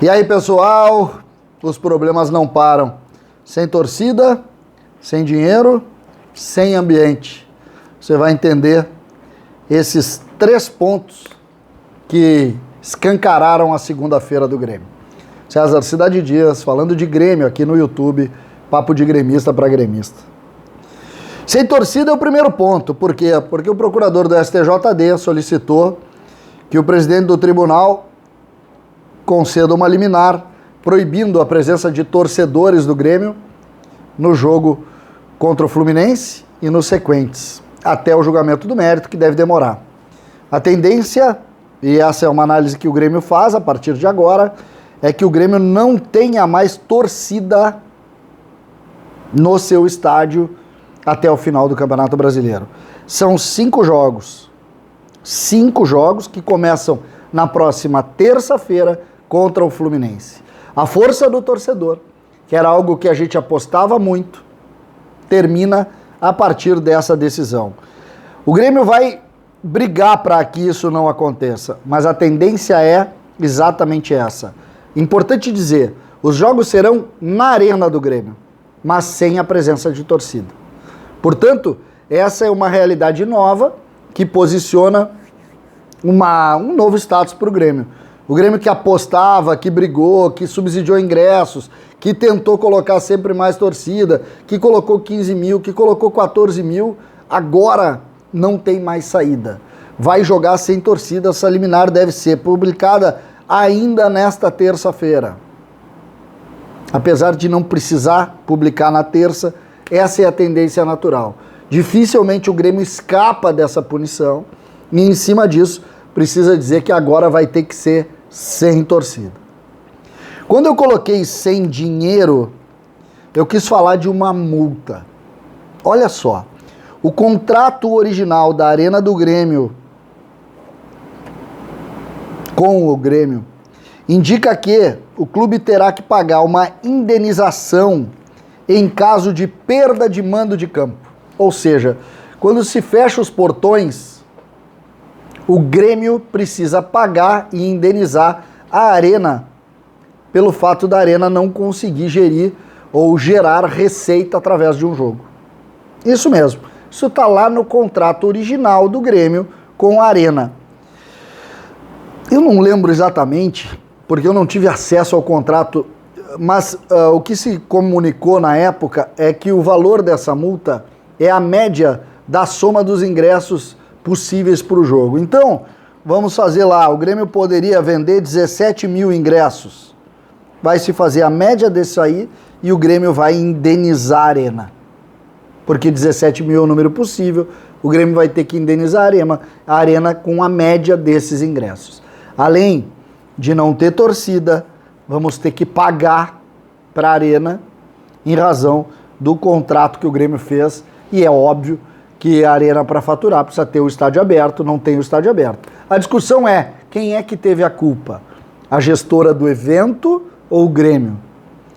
E aí, pessoal, os problemas não param. Sem torcida, sem dinheiro, sem ambiente. Você vai entender esses 3 pontos que escancararam a segunda-feira do Grêmio. César Cidade Dias, falando de Grêmio aqui no YouTube, papo de gremista para gremista. Sem torcida é o primeiro ponto. Por quê? Porque o procurador do STJD solicitou que o presidente do tribunal conceda uma liminar proibindo a presença de torcedores do Grêmio no jogo contra o Fluminense e nos sequentes, até o julgamento do mérito, que deve demorar. A tendência, e essa é uma análise que o Grêmio faz a partir de agora, é que o Grêmio não tenha mais torcida no seu estádio até o final do Campeonato Brasileiro. São 5 jogos. 5 jogos que começam na próxima terça-feira contra o Fluminense. A força do torcedor, que era algo que a gente apostava muito, termina a partir dessa decisão. O Grêmio vai brigar para que isso não aconteça, mas a tendência é exatamente essa. Importante dizer, os jogos serão na arena do Grêmio, mas sem a presença de torcida. Portanto, essa é uma realidade nova que posiciona um novo status para o Grêmio. O Grêmio que apostava, que brigou, que subsidiou ingressos, que tentou colocar sempre mais torcida, que colocou 15 mil, que colocou 14 mil, agora não tem mais saída. Vai jogar sem torcida, essa liminar deve ser publicada ainda nesta terça-feira. Apesar de não precisar publicar na terça, essa é a tendência natural. Dificilmente o Grêmio escapa dessa punição e em cima disso precisa dizer que agora vai ter que ser sem torcida. Quando eu coloquei sem dinheiro, eu quis falar de uma multa. Olha só, o contrato original da Arena do Grêmio com o Grêmio indica que o clube terá que pagar uma indenização em caso de perda de mando de campo. Ou seja, quando se fecha os portões, o Grêmio precisa pagar e indenizar a Arena pelo fato da Arena não conseguir gerir ou gerar receita através de um jogo. Isso mesmo. Isso está lá no contrato original do Grêmio com a Arena. Eu não lembro exatamente, porque eu não tive acesso ao contrato, mas o que se comunicou na época é que o valor dessa multa é a média da soma dos ingressos possíveis para o jogo. Então, vamos fazer lá, o Grêmio poderia vender 17 mil ingressos. Vai se fazer a média desse aí e o Grêmio vai indenizar a Arena. Porque 17 mil é o número possível, o Grêmio vai ter que indenizar a Arena com a média desses ingressos. Além de não ter torcida, vamos ter que pagar para a Arena em razão do contrato que o Grêmio fez, e é óbvio que a Arena, para faturar, precisa ter o estádio aberto, não tem o estádio aberto. A discussão é, quem é que teve a culpa? A gestora do evento ou o Grêmio?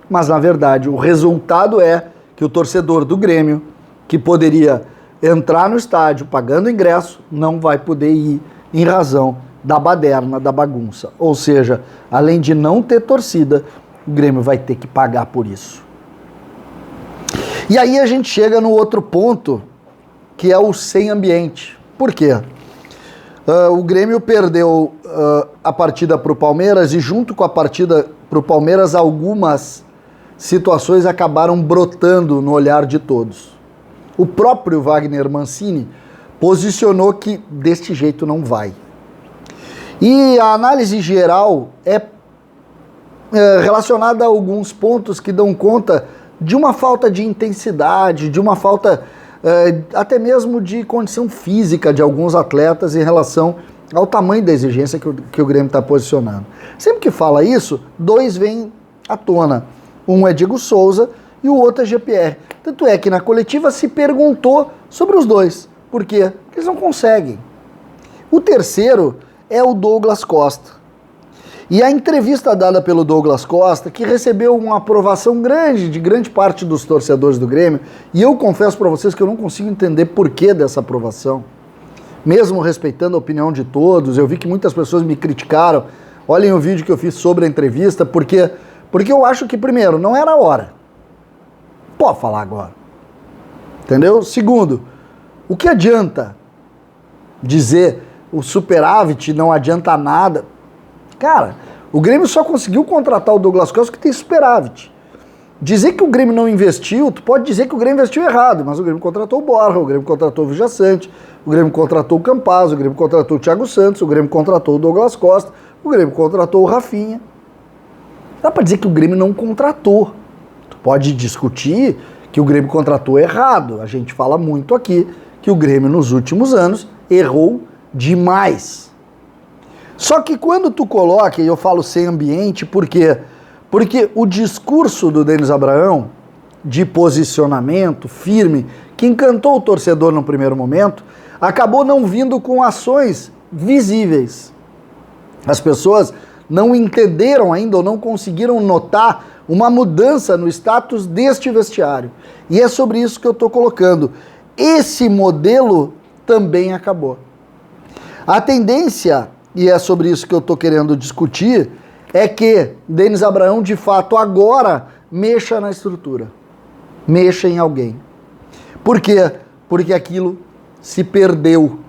Mas, na verdade, o resultado é que o torcedor do Grêmio, que poderia entrar no estádio pagando ingresso, não vai poder ir em razão da baderna, da bagunça. Ou seja, além de não ter torcida, o Grêmio vai ter que pagar por isso. E aí a gente chega no outro ponto, que é o sem ambiente. Por quê? O Grêmio perdeu a partida para o Palmeiras e junto com a partida para o Palmeiras algumas situações acabaram brotando no olhar de todos. O próprio Wagner Mancini posicionou que deste jeito não vai. E a análise geral é relacionada a alguns pontos que dão conta de uma falta de intensidade, de uma falta até mesmo de condição física de alguns atletas em relação ao tamanho da exigência que o Grêmio está posicionando. Sempre que fala isso, 2 vêm à tona. Um é Diego Souza e o outro é GPR. Tanto é que na coletiva se perguntou sobre os 2. Por quê? Porque eles não conseguem. O terceiro é o Douglas Costa. E a entrevista dada pelo Douglas Costa, que recebeu uma aprovação grande de grande parte dos torcedores do Grêmio, e eu confesso para vocês que eu não consigo entender porquê dessa aprovação, mesmo respeitando a opinião de todos. Eu vi que muitas pessoas me criticaram, olhem o vídeo que eu fiz sobre a entrevista, porque eu acho que, primeiro, não era a hora. Pode falar agora. Entendeu? Segundo, o que adianta dizer o superávit não adianta nada? Cara, o Grêmio só conseguiu contratar o Douglas Costa que tem superávit. Dizer que o Grêmio não investiu, tu pode dizer que o Grêmio investiu errado, mas o Grêmio contratou o Borja, o Grêmio contratou o Vijaçante, o Grêmio contratou o Campaz, o Grêmio contratou o Thiago Santos, o Grêmio contratou o Douglas Costa, o Grêmio contratou o Rafinha. Dá pra dizer que o Grêmio não contratou. Tu pode discutir que o Grêmio contratou errado. A gente fala muito aqui que o Grêmio nos últimos anos errou demais. Só que quando tu coloca, e eu falo sem ambiente, por quê? Porque o discurso do Denis Abraão, de posicionamento firme, que encantou o torcedor no primeiro momento, acabou não vindo com ações visíveis. As pessoas não entenderam ainda ou não conseguiram notar uma mudança no status deste vestiário. E é sobre isso que eu estou colocando. Esse modelo também acabou. A tendência, e é sobre isso que eu estou querendo discutir, é que Denis Abraão, de fato, agora mexa na estrutura. Mexa em alguém. Por quê? Porque aquilo se perdeu.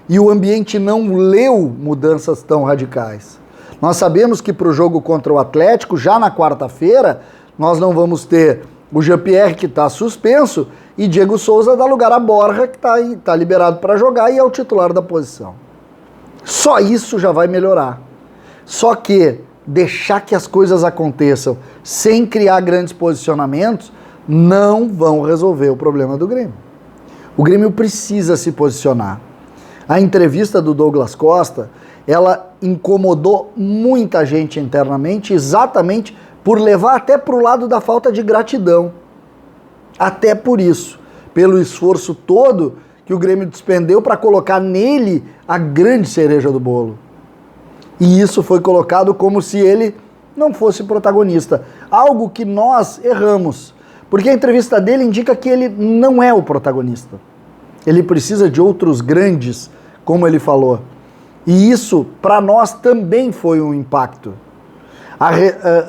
E o ambiente não leu mudanças tão radicais. Nós sabemos que para o jogo contra o Atlético, já na quarta-feira, nós não vamos ter o Jean-Pierre, que está suspenso, e Diego Souza dá lugar a Borja, que está liberado para jogar e é o titular da posição. Só isso já vai melhorar. Só que deixar que as coisas aconteçam sem criar grandes posicionamentos não vão resolver o problema do Grêmio. O Grêmio precisa se posicionar. A entrevista do Douglas Costa, ela incomodou muita gente internamente, exatamente por levar até para o lado da falta de gratidão. Até por isso, pelo esforço todo que o Grêmio despendeu para colocar nele a grande cereja do bolo. E isso foi colocado como se ele não fosse protagonista. Algo que nós erramos. Porque a entrevista dele indica que ele não é o protagonista. Ele precisa de outros grandes, como ele falou. E isso, para nós, também foi um impacto.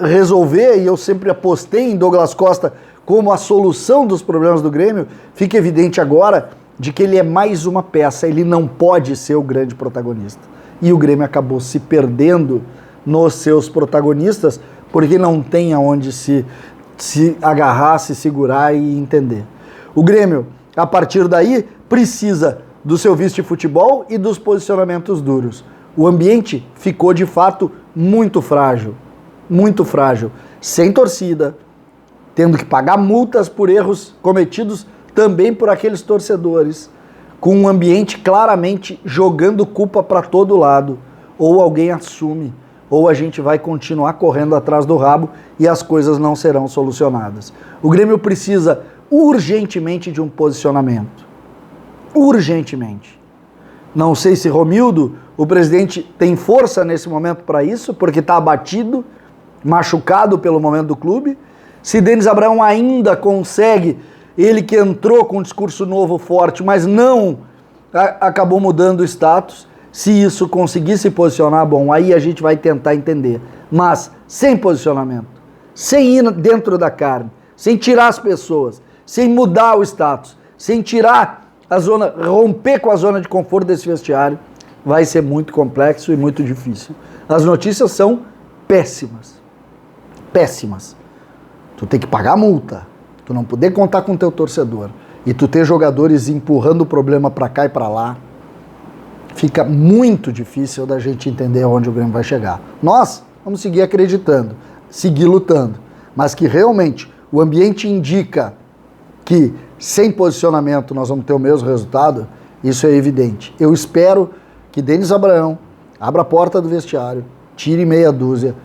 Resolver, e eu sempre apostei em Douglas Costa como a solução dos problemas do Grêmio, fica evidente agora de que ele é mais uma peça, ele não pode ser o grande protagonista. E o Grêmio acabou se perdendo nos seus protagonistas, porque não tem aonde se agarrar, se segurar e entender. O Grêmio, a partir daí, precisa do seu vice-futebol e dos posicionamentos duros. O ambiente ficou, de fato, muito frágil, sem torcida, tendo que pagar multas por erros cometidos também por aqueles torcedores, com um ambiente claramente jogando culpa para todo lado. Ou alguém assume, ou a gente vai continuar correndo atrás do rabo e as coisas não serão solucionadas. O Grêmio precisa urgentemente de um posicionamento. Urgentemente. Não sei se Romildo, o presidente, tem força nesse momento para isso, porque está abatido, machucado pelo momento do clube. Se Denis Abraão ainda consegue, ele que entrou com um discurso novo forte, mas não acabou mudando o status, se isso conseguir se posicionar, bom, aí a gente vai tentar entender. Mas sem posicionamento, sem ir dentro da carne, sem tirar as pessoas, sem mudar o status, sem tirar a zona, romper com a zona de conforto desse vestiário, vai ser muito complexo e muito difícil. As notícias são péssimas. Péssimas. Tu tem que pagar multa, tu não poder contar com o teu torcedor e tu ter jogadores empurrando o problema para cá e para lá, fica muito difícil da gente entender onde o Grêmio vai chegar. Nós vamos seguir acreditando, seguir lutando, mas que realmente o ambiente indica que sem posicionamento nós vamos ter o mesmo resultado, isso é evidente. Eu espero que Denis Abraão abra a porta do vestiário, tire meia dúzia,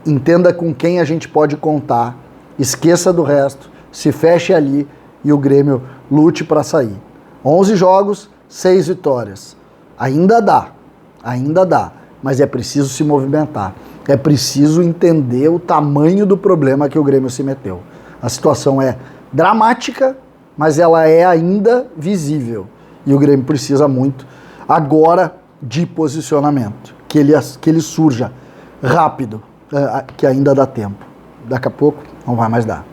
entenda com quem a gente pode contar, esqueça do resto, se feche ali e o Grêmio lute para sair. 11 jogos, 6 vitórias. Ainda dá, mas é preciso se movimentar. É preciso entender o tamanho do problema que o Grêmio se meteu. A situação é dramática, mas ela é ainda visível. E o Grêmio precisa muito, agora, de posicionamento. que ele surja rápido, que ainda dá tempo. Daqui a pouco não vai mais dar.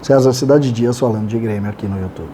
César Cidade Dias falando de Grêmio aqui no YouTube.